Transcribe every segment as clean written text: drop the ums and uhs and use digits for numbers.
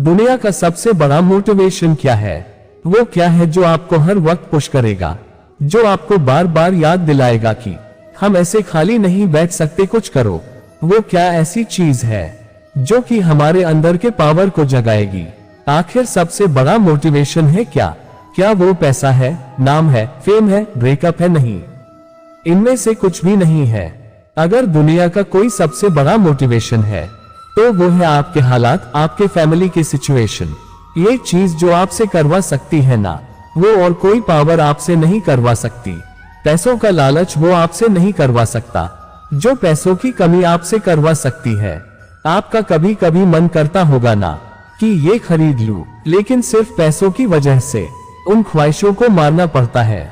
दुनिया का सबसे बड़ा मोटिवेशन क्या है? वो क्या है जो आपको हर वक्त पुश करेगा, जो आपको बार बार याद दिलाएगा कि हम ऐसे खाली नहीं बैठ सकते, कुछ करो। वो क्या ऐसी चीज है जो कि हमारे अंदर के पावर को जगाएगी? आखिर सबसे बड़ा मोटिवेशन है क्या? क्या वो पैसा है, नाम है, फेम है, ब्रेकअप है? नहीं, इनमें से कुछ भी नहीं है। अगर दुनिया का कोई सबसे बड़ा मोटिवेशन है तो वो है आपके हालात, आपके फैमिली की सिचुएशन। ये चीज जो आपसे करवा सकती है ना, वो और कोई पावर आपसे नहीं करवा सकती। पैसों का लालच वो आपसे नहीं करवा सकता, जो पैसों की कमी आपसे करवा सकती है। आपका कभी कभी मन करता होगा ना कि ये खरीद लूं, लेकिन सिर्फ पैसों की वजह से उन ख्वाहिशों को मारना पड़ता है।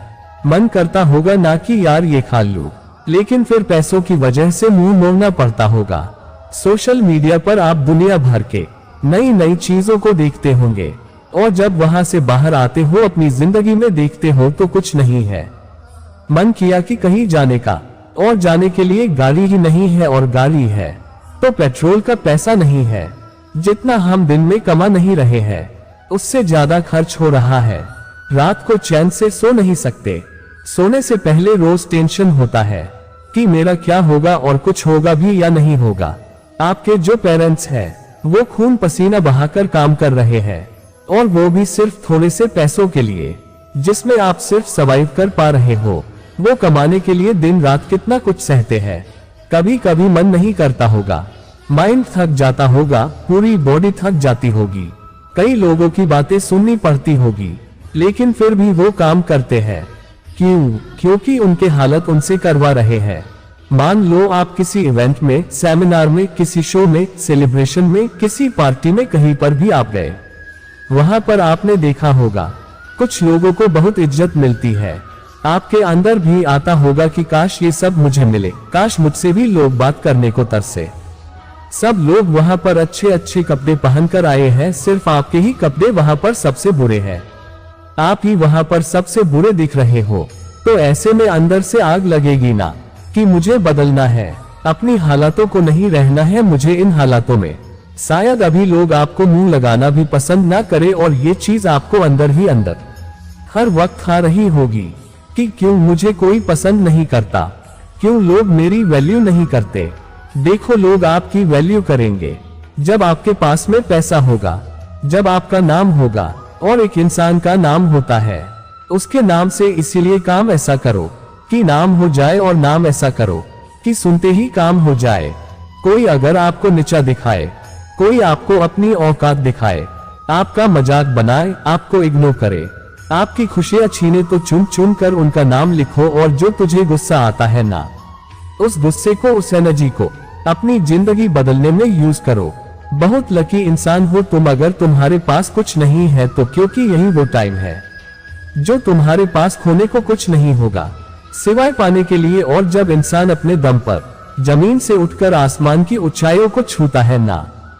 मन करता होगा ना कि यार ये खा लूं, लेकिन फिर पैसों की वजह से मुंह मोड़ना पड़ता होगा। सोशल मीडिया पर आप दुनिया भर के नई नई चीजों को देखते होंगे, और जब वहां से बाहर आते हो, अपनी जिंदगी में देखते हो तो कुछ नहीं है। मन किया कि कहीं जाने का, और जाने के लिए गाड़ी ही नहीं है, और गाड़ी है तो पेट्रोल का पैसा नहीं है। जितना हम दिन में कमा नहीं रहे हैं, उससे ज्यादा खर्च हो रहा है। रात को चैन से सो नहीं सकते। सोने से पहले रोज टेंशन होता है कि मेरा क्या होगा, और कुछ होगा भी या नहीं होगा। आपके जो पेरेंट्स हैं वो खून पसीना बहाकर काम कर रहे हैं, और वो भी सिर्फ थोड़े से पैसों के लिए, जिसमें आप सिर्फ सर्वाइव कर पा रहे हो। वो कमाने के लिए दिन रात कितना कुछ सहते हैं। कभी कभी मन नहीं करता होगा, माइंड थक जाता होगा, पूरी बॉडी थक जाती होगी, कई लोगों की बातें सुननी पड़ती होगी, लेकिन फिर भी वो काम करते हैं। क्यों? क्योंकि उनके हालत उनसे करवा रहे हैं। मान लो आप किसी इवेंट में, सेमिनार में, किसी शो में, सेलिब्रेशन में, किसी पार्टी में, कहीं पर भी आप गए, वहां पर आपने देखा होगा कुछ लोगों को बहुत इज्जत मिलती है। आपके अंदर भी आता होगा कि काश ये सब मुझे मिले, काश मुझसे भी लोग बात करने को तरसे। सब लोग वहां पर अच्छे अच्छे कपड़े पहनकर आए हैं, सिर्फ आपके ही कपड़े वहां पर सबसे बुरे हैं। आप ही वहां पर सबसे बुरे दिख रहे हो, तो ऐसे में अंदर से आग लगेगी ना कि मुझे बदलना है, अपनी हालातों को नहीं रहना है मुझे इन हालातों में। शायद अभी लोग आपको मुंह लगाना भी पसंद ना करे, और ये चीज आपको अंदर ही अंदर हर वक्त खा रही होगी कि क्यों मुझे कोई पसंद नहीं करता, क्यों लोग मेरी वैल्यू नहीं करते। देखो, लोग आपकी वैल्यू करेंगे जब आपके पास में पैसा होगा, जब आपका नाम होगा। और एक इंसान का नाम होता है उसके नाम से, इसीलिए काम ऐसा करो कि नाम हो जाए, और नाम ऐसा करो कि सुनते ही काम हो जाए। कोई अगर आपको नीचा दिखाए, कोई आपको अपनी औकात दिखाए, आपका मजाक बनाए, आपको इग्नोर करे, आपकी खुशियां छीने, तो चुन चुन कर उनका नाम लिखो, और जो तुझे गुस्सा आता है ना, उस गुस्से को, उस एनर्जी को अपनी जिंदगी बदलने में यूज करो। बहुत लकी इंसान हो तुम अगर तुम्हारे पास कुछ नहीं है तो, क्योंकि यही वो टाइम है जो तुम्हारे पास खोने को कुछ नहीं होगा सिवाय पाने के लिए। और जब इंसान अपने दम पर जमीन से उठकर आसमान की ऊंचाइयों को छूता है ना,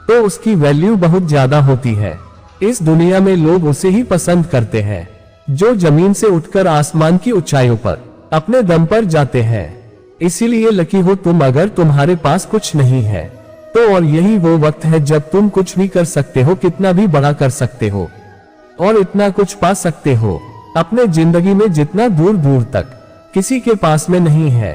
तो उसकी वैल्यू बहुत ज्यादा होती है। इस दुनिया में लोग उसे ही पसंद करते हैं जो जमीन से उठकर आसमान की ऊंचाइयों पर अपने दम पर जाते हैं। इसीलिए लकी हो तुम अगर तुम्हारे पास कुछ नहीं है तो, और यही वो वक्त है जब तुम कुछ भी कर सकते हो, कितना भी बड़ा कर सकते हो, और इतना कुछ पा सकते हो अपने जिंदगी में जितना दूर दूर तक किसी के पास में नहीं है।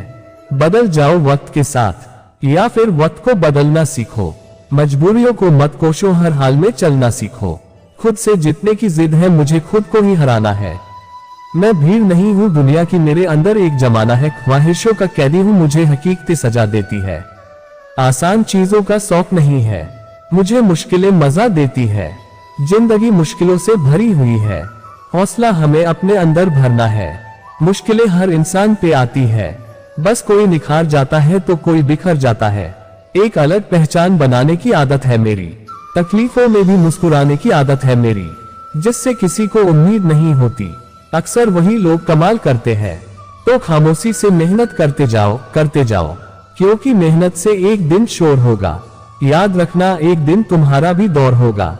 बदल जाओ वक्त के साथ, या फिर वक्त को बदलना सीखो। मजबूरियों को मत कोसो, हर हाल में चलना सीखो। खुद से जीतने की जिद है, मुझे खुद को ही हराना है। मैं भीड़ नहीं हूँ दुनिया की, मेरे अंदर एक जमाना है, ख्वाहिशों का कैदी हूँ, मुझे हकीकतें सजा देती है। आसान चीजों का शौक नहीं है, मुझे मुश्किलें मजा देती है। जिंदगी मुश्किलों से भरी हुई है, हौसला हमें अपने अंदर भरना है। मुश्किलें हर इंसान पे आती है, बस कोई निखार जाता है तो कोई बिखर जाता है। एक अलग पहचान बनाने की आदत है मेरी, तकलीफों में भी मुस्कुराने की आदत है मेरी, जिससे किसी को उम्मीद नहीं होती। अक्सर वही लोग कमाल करते हैं, तो खामोशी से मेहनत करते जाओ, क्योंकि मेहनत से एक दिन शोर होगा। याद रखना, एक दिन तुम्हारा भी दौर होगा।